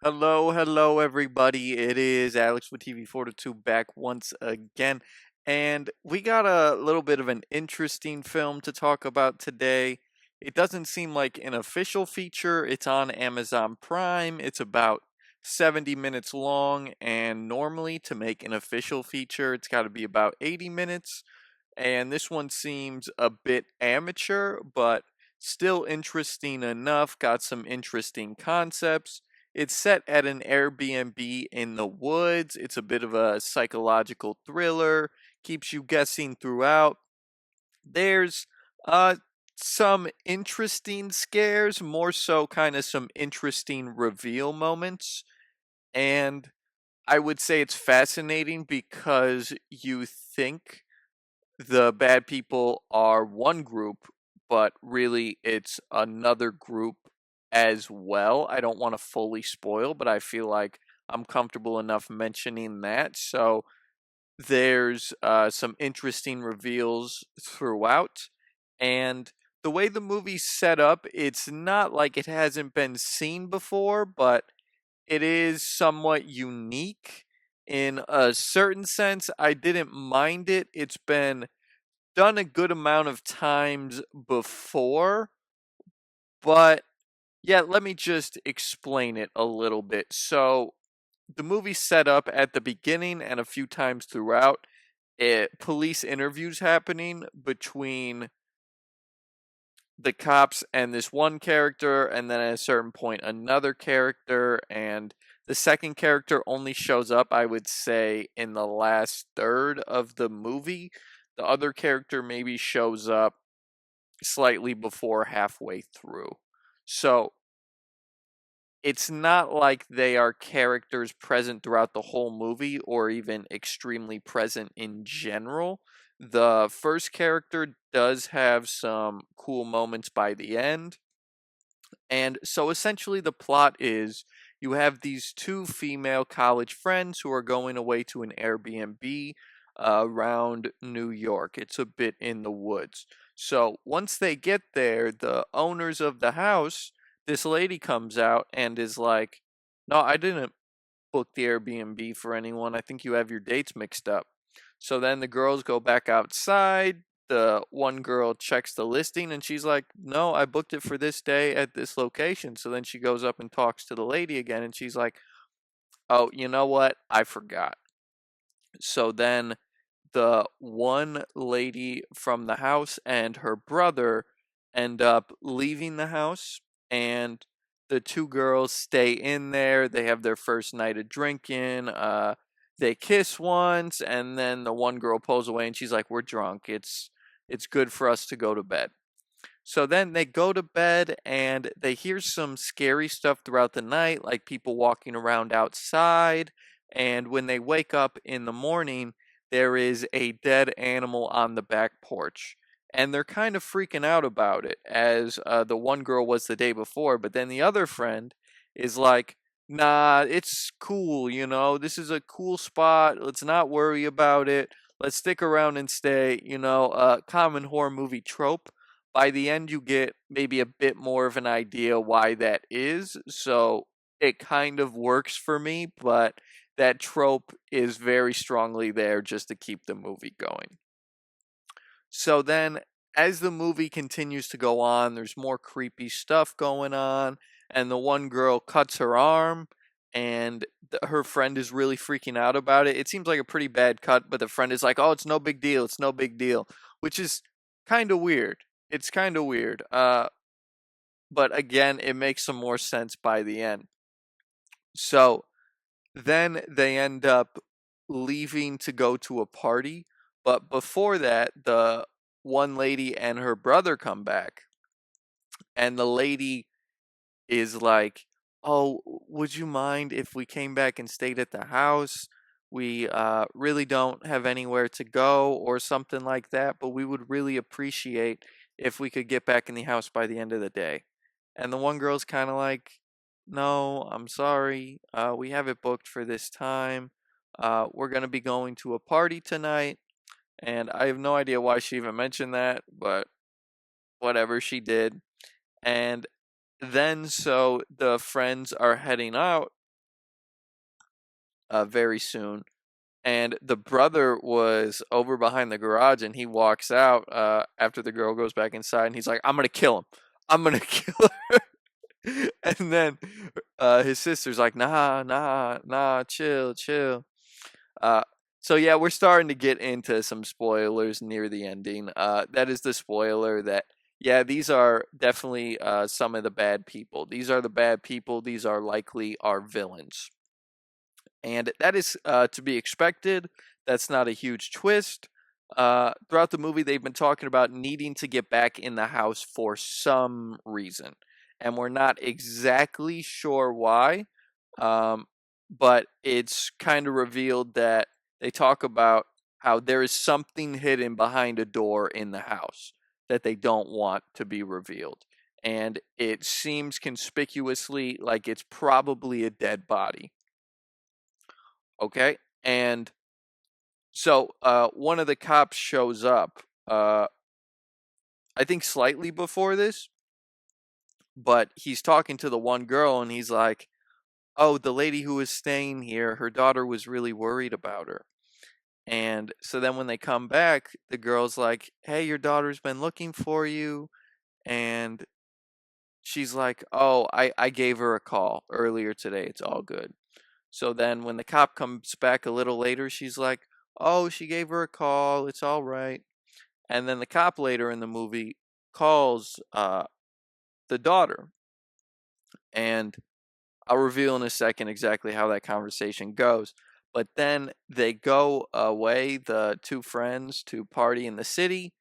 Hello, hello, everybody. It is Alex with TV42 back once again. And we got a little bit of an interesting film to talk about today. It doesn't seem like an official feature. It's on Amazon Prime. It's about 70 minutes long. And normally, to make an official feature, it's got to be about 80 minutes. And this one seems a bit amateur, but still interesting enough. Got some interesting concepts. It's set at an Airbnb in the woods. It's a bit of a psychological thriller, keeps you guessing throughout. There's uh some interesting scares, more so kind of some interesting reveal moments, and I would say it's fascinating because you think the bad people are one group, but really it's another group as well. I don't want to fully spoil, but I feel like I'm comfortable enough mentioning that. So there's some interesting reveals throughout. And the way the movie's set up, it's not like it hasn't been seen before, but it is somewhat unique in a certain sense. I didn't mind it. It's been done a good amount of times before, but yeah, let me just explain it a little bit. So, the movie set up at the beginning and a few times throughout, police interviews happening between the cops and this one character, and then at a certain point, another character, and the second character only shows up, I would say, in the last third of the movie. The other character maybe shows up slightly before halfway through. So it's not like they are characters present throughout the whole movie or even extremely present in general. The first character does have some cool moments by the end. And so essentially, the plot is you have these two female college friends who are going away to an Airbnb around New York. It's a bit in the woods. So once they get there, the owners of the house, this lady comes out and is like, "No, I didn't book the Airbnb for anyone. I think you have your dates mixed up." So then the girls go back outside. The one girl checks the listing and she's like, "No, I booked it for this day at this location." So then she goes up and talks to the lady again and she's like, "Oh, you know what? I forgot." So then the one lady from the house and her brother end up leaving the house, and the two girls stay in there. They have their first night of drinking. They kiss once, and then the one girl pulls away and she's like, "We're drunk. It's good for us to go to bed." So then they go to bed and they hear some scary stuff throughout the night, like people walking around outside. And when they wake up in the morning, there is a dead animal on the back porch. And they're kind of freaking out about it, as the one girl was the day before. But then the other friend is like, "Nah, it's cool, this is a cool spot. Let's not worry about it. Let's stick around and stay, a common horror movie trope. By the end, you get maybe a bit more of an idea why that is. So it kind of works for me, but that trope is very strongly there just to keep the movie going. So then, as the movie continues to go on, there's more creepy stuff going on, and the one girl cuts her arm, and her friend is really freaking out about it. It seems like a pretty bad cut, but the friend is like, "Oh, it's no big deal. It's no big deal," which is kind of weird. It's kind of weird. But again, it makes some more sense by the end. So then they end up leaving to go to a party, but before that, the one lady and her brother come back, and the lady is like, "Oh, would you mind if we came back and stayed at the house? We really don't have anywhere to go," or something like that, "but we would really appreciate if we could get back in the house by the end of the day." And the one girl's kind of like, "No, I'm sorry. We have it booked for this time. We're going to be going to a party tonight." And I have no idea why she even mentioned that, but whatever, she did. And then so the friends are heading out, very soon. And the brother was over behind the garage, and he walks out after the girl goes back inside, and he's like, "I'm gonna kill him. I'm gonna kill her." And then his sister's like, "Nah, nah, nah, chill, chill." Uh, so yeah, we're starting to get into some spoilers near the ending. That is the spoiler that yeah, these are definitely some of the bad people. These are the bad people. These are likely our villains, and that is to be expected. That's not a huge twist. Throughout the movie, they've been talking about needing to get back in the house for some reason, and we're not exactly sure why. Um, but it's kind of revealed that they talk about how there is something hidden behind a door in the house that they don't want to be revealed. And it seems conspicuously like it's probably a dead body. Okay. And so one of the cops shows up, I think slightly before this, but he's talking to the one girl and he's like, "Oh, the lady who was staying here, her daughter was really worried about her." And so then when they come back, the girl's like, "Hey, your daughter's been looking for you." And she's like, "Oh, I gave her a call earlier today. It's all good." So then when the cop comes back a little later, she's like, "Oh, she gave her a call. It's all right." And then the cop later in the movie calls the daughter. And I'll reveal in a second exactly how that conversation goes. But then they go away, the two friends, to party in the city.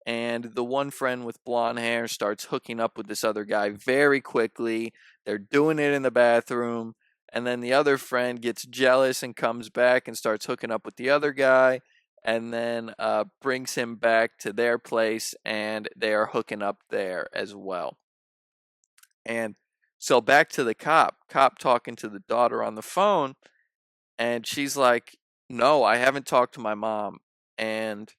And the one friend with blonde hair starts hooking up with this other guy very quickly. They're doing it in the bathroom. And then the other friend gets jealous and comes back and starts hooking up with the other guy. And then brings him back to their place. And they are hooking up there as well. And so back to the cop talking to the daughter on the phone, and she's like, "No, I haven't talked to my mom." And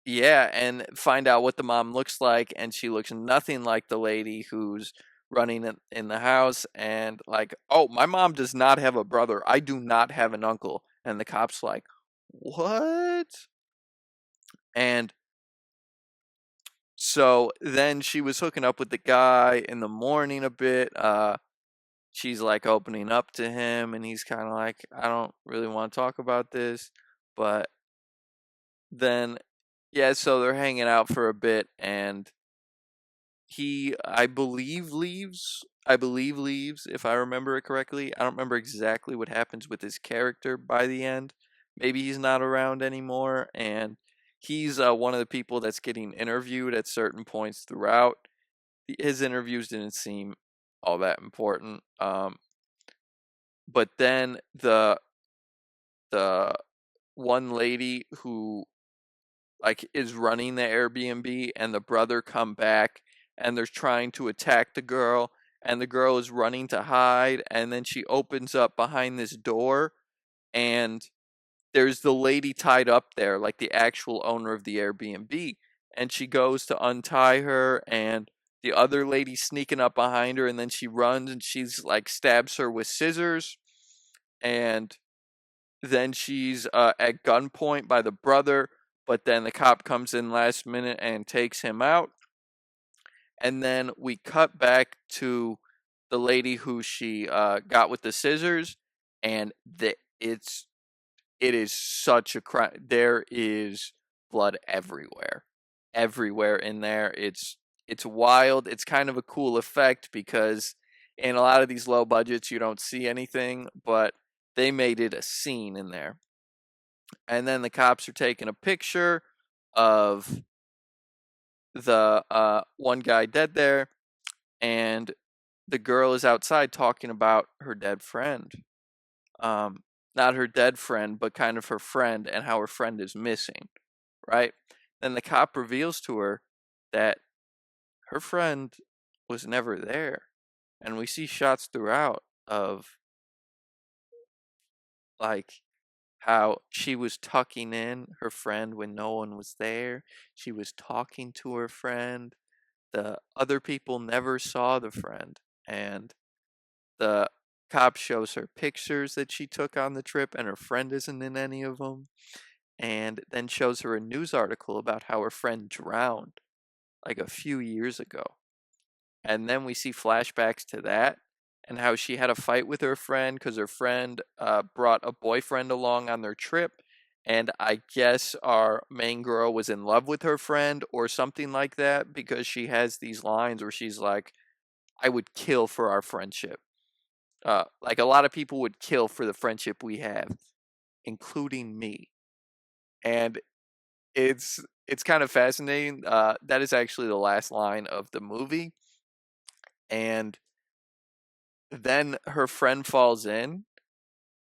yeah, and find out what the mom looks like, and she looks nothing like the lady who's running in the house. And like, "Oh, my mom does not have a brother. I do not have an uncle." And the cop's like, "What?" And so then she was hooking up with the guy in the morning a bit. She's like opening up to him, and he's kind of like, "I don't really want to talk about this." But then yeah, so they're hanging out for a bit, and he, I believe leaves, if I remember it correctly. I don't remember exactly what happens with his character by the end. Maybe he's not around anymore, and he's one of the people that's getting interviewed at certain points throughout. His interviews didn't seem all that important. But then the one lady who like is running the Airbnb and the brother come back, and they're trying to attack the girl, and the girl is running to hide, and then she opens up behind this door, and there's the lady tied up there, like the actual owner of the Airbnb. And she goes to untie her, and the other lady sneaking up behind her, and then she runs and she's like stabs her with scissors. And then she's at gunpoint by the brother, but then the cop comes in last minute and takes him out. And then we cut back to the lady who she got with the scissors, and it is such a crime. There is blood everywhere, everywhere in there. It's wild. It's kind of a cool effect because in a lot of these low budgets you don't see anything, but they made it a scene in there. And then the cops are taking a picture of the one guy dead there, and the girl is outside talking about her dead friend. Not her dead friend, but kind of her friend, and how her friend is missing, right? Then the cop reveals to her that her friend was never there. And we see shots throughout of like how she was tucking in her friend when no one was there. She was talking to her friend. The other people never saw the friend. And the Cop shows her pictures that she took on the trip, and her friend isn't in any of them. And then shows her a news article about how her friend drowned like a few years ago. And then we see flashbacks to that and how she had a fight with her friend because her friend brought a boyfriend along on their trip. And I guess our main girl was in love with her friend or something like that, because she has these lines where she's like, I would kill for our friendship. Like a lot of people would kill for the friendship we have, including me. And it's kind of fascinating. That is actually the last line of the movie. And then her friend falls in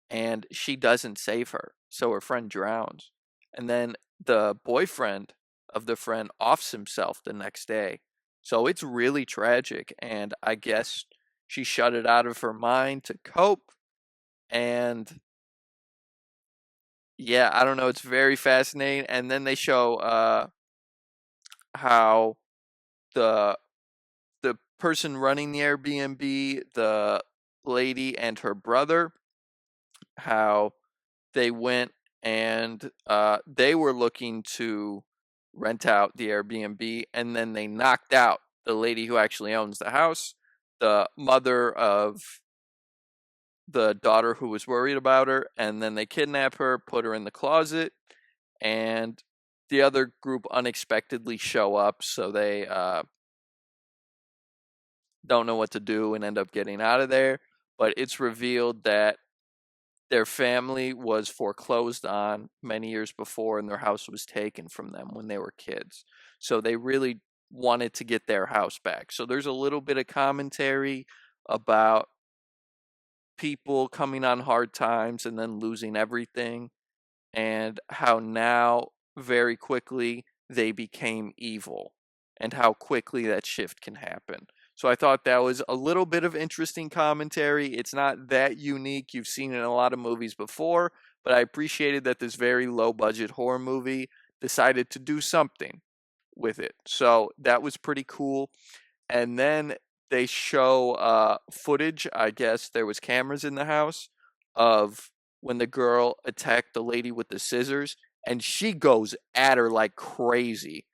and she doesn't save her. So her friend drowns. And then the boyfriend of the friend offs himself the next day. So it's really tragic. And I guess she shut it out of her mind to cope. And yeah, I don't know. It's very fascinating. And then they show how the the person running the Airbnb, the lady and her brother, how they went and they were looking to rent out the Airbnb, and then they knocked out the lady who actually owns the house, the mother of the daughter who was worried about her, and then they kidnap her, put her in the closet, and the other group unexpectedly show up, so they don't know what to do and end up getting out of there. But it's revealed that their family was foreclosed on many years before, and their house was taken from them when they were kids. So they really wanted to get their house back. So there's a little bit of commentary about people coming on hard times and then losing everything, and how now very quickly they became evil, and how quickly that shift can happen. So I thought that was a little bit of interesting commentary. It's not that unique. You've seen it in a lot of movies before, but I appreciated that this very low budget horror movie decided to do something with it. So that was pretty cool. And then they show footage. I guess there was cameras in the house of when the girl attacked the lady with the scissors, and she goes at her like crazy.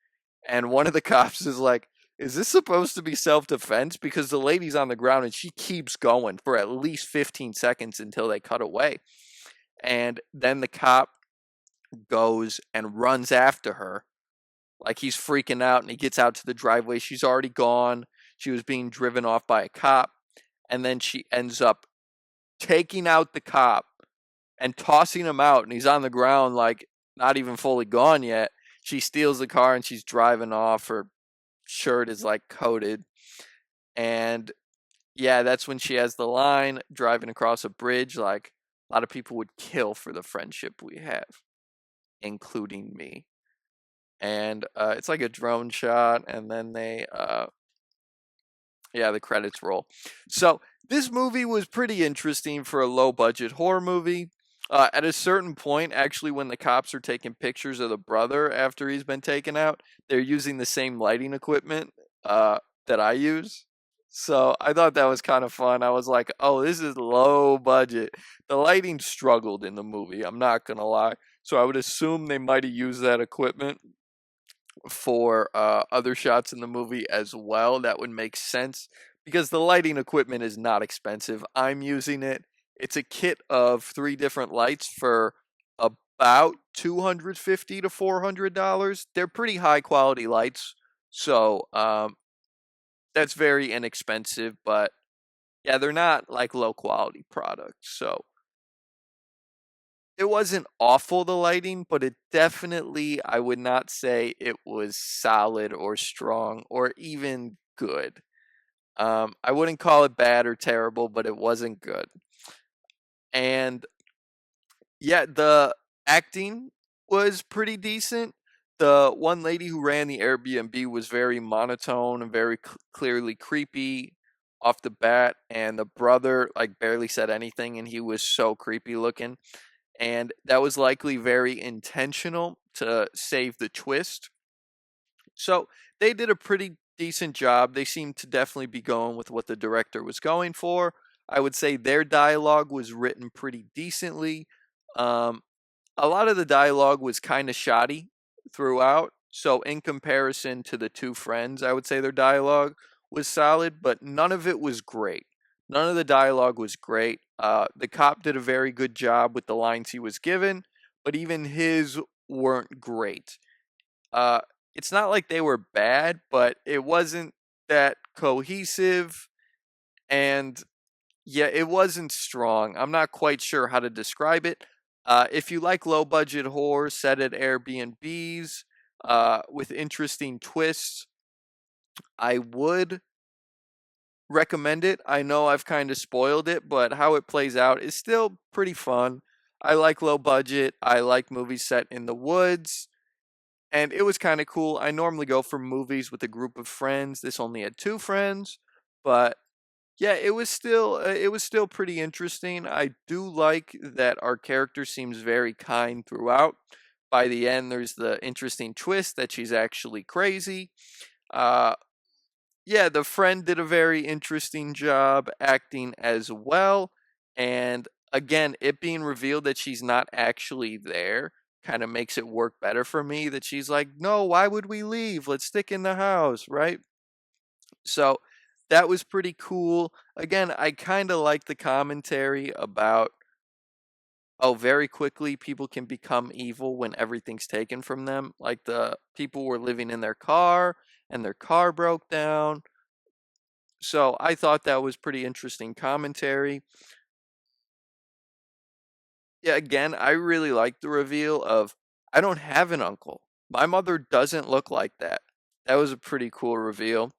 And one of the cops is like, is this supposed to be self-defense? Because the lady's on the ground and she keeps going for at least 15 seconds until they cut away. And then the cop goes and runs after her like he's freaking out, and he gets out to the driveway. She's already gone. She was being driven off by a cop. And then she ends up taking out the cop and tossing him out. And he's on the ground, like not even fully gone yet. She steals the car and she's driving off. Her shirt is like coated. And yeah, that's when she has the line driving across a bridge. Like a lot of people would kill for the friendship we have, including me. And it's like a drone shot, and then they yeah, the credits roll. So this movie was pretty interesting for a low budget horror movie. At a certain point, actually, when the cops are taking pictures of the brother after he's been taken out, they're using the same lighting equipment that I use. So I thought that was kind of fun. I was like, oh, this is low budget. The lighting struggled in the movie, I'm not going to lie. So I would assume they might have used that equipment for other shots in the movie as well. That would make sense because the lighting equipment is not expensive. I'm using it. It's a kit of 3 different lights for about $250 to $400. They're pretty high quality lights, so that's very inexpensive. But yeah, they're not like low quality products. So it wasn't awful, the lighting, but it definitely, I would not say it was solid or strong or even good. I wouldn't call it bad or terrible, but it wasn't good. And yeah, the acting was pretty decent. The one lady who ran the Airbnb was very monotone and very clearly creepy off the bat, and the brother like barely said anything, and he was so creepy looking. And that was likely very intentional to save the twist. So they did a pretty decent job. They seemed to definitely be going with what the director was going for. I would say their dialogue was written pretty decently. Um, a lot of the dialogue was kind of shoddy throughout. So, in comparison to the two friends, I would say their dialogue was solid, but none of it was great. None of the dialogue was great. The cop did a very good job with the lines he was given, but even his weren't great. Uh, it's not like they were bad, but it wasn't that cohesive, and yeah, it wasn't strong. I'm not quite sure how to describe it. If you like low budget horror set at Airbnbs with interesting twists, I would recommend it. I know I've kind of spoiled it, but how it plays out is still pretty fun. I like low budget. I like movies set in the woods, and it was kind of cool. I normally go for movies with a group of friends. This only had two friends, but yeah, it was still pretty interesting. I do like that our character seems very kind throughout. By the end, there's the interesting twist that she's actually crazy. Uh, yeah, the friend did a very interesting job acting as well. And again, it being revealed that she's not actually there kind of makes it work better for me. That she's like, no, why would we leave? Let's stick in the house, right? So that was pretty cool. Again, I kind of like the commentary about, oh, very quickly people can become evil when everything's taken from them. Like the people were living in their car and their car broke down. So I thought that was pretty interesting commentary. Yeah, again, I really like the reveal of I don't have an uncle. My mother doesn't look like that. That was a pretty cool reveal.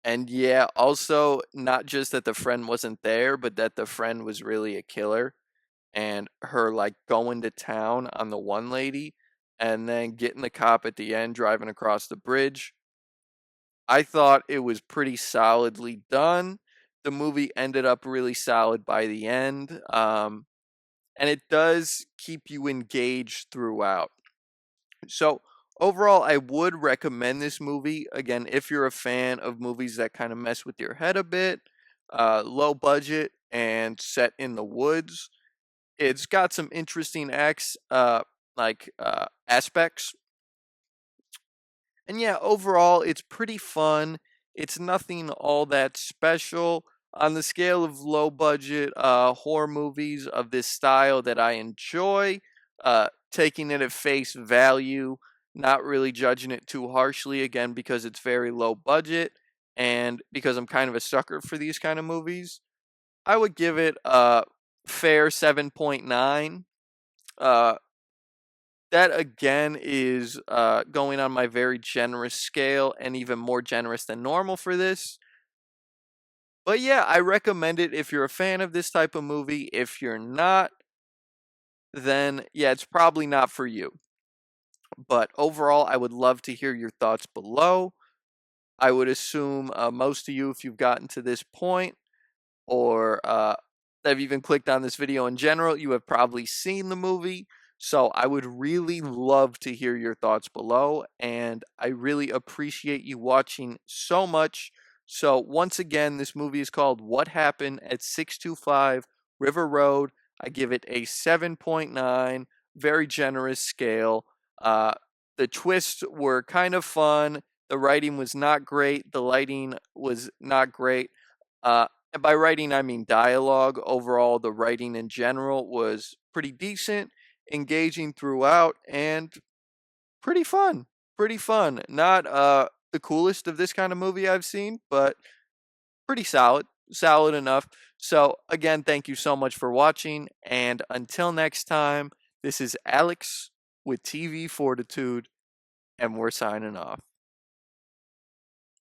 And yeah, also not just that the friend wasn't there, but that the friend was really a killer, and her like going to town on the one lady and then getting the cop at the end driving across the bridge. I thought it was pretty solidly done. The movie ended up really solid by the end. And it does keep you engaged throughout. So overall, I would recommend this movie again if you're a fan of movies that kind of mess with your head a bit, low budget and set in the woods. It's got some interesting aspects, and yeah, overall, it's pretty fun. It's nothing all that special on the scale of low budget horror movies of this style that I enjoy. Taking it at face value, not really judging it too harshly, again, because it's very low budget and because I'm kind of a sucker for these kind of movies. I would give it a fair 7.9. Uh, that again is going on my very generous scale and even more generous than normal for this. But yeah, I recommend it if you're a fan of this type of movie. If you're not, then yeah, it's probably not for you. But overall, I would love to hear your thoughts below. I would assume most of you, if you've gotten to this point, or have even clicked on this video in general, you have probably seen the movie. So I would really love to hear your thoughts below, and I really appreciate you watching so much. So once again, this movie is called What Happened at 625 River Road. I give it a 7.9, very generous scale. Uh, the twists were kind of fun. The writing was not great. The lighting was not great. And by writing, I mean dialogue. Overall, the writing in general was pretty decent, engaging throughout, and pretty fun. Pretty fun. Not the coolest of this kind of movie I've seen, but pretty solid. Solid enough. So, again, thank you so much for watching. And until next time, this is Alex with TV Fortitude, and we're signing off.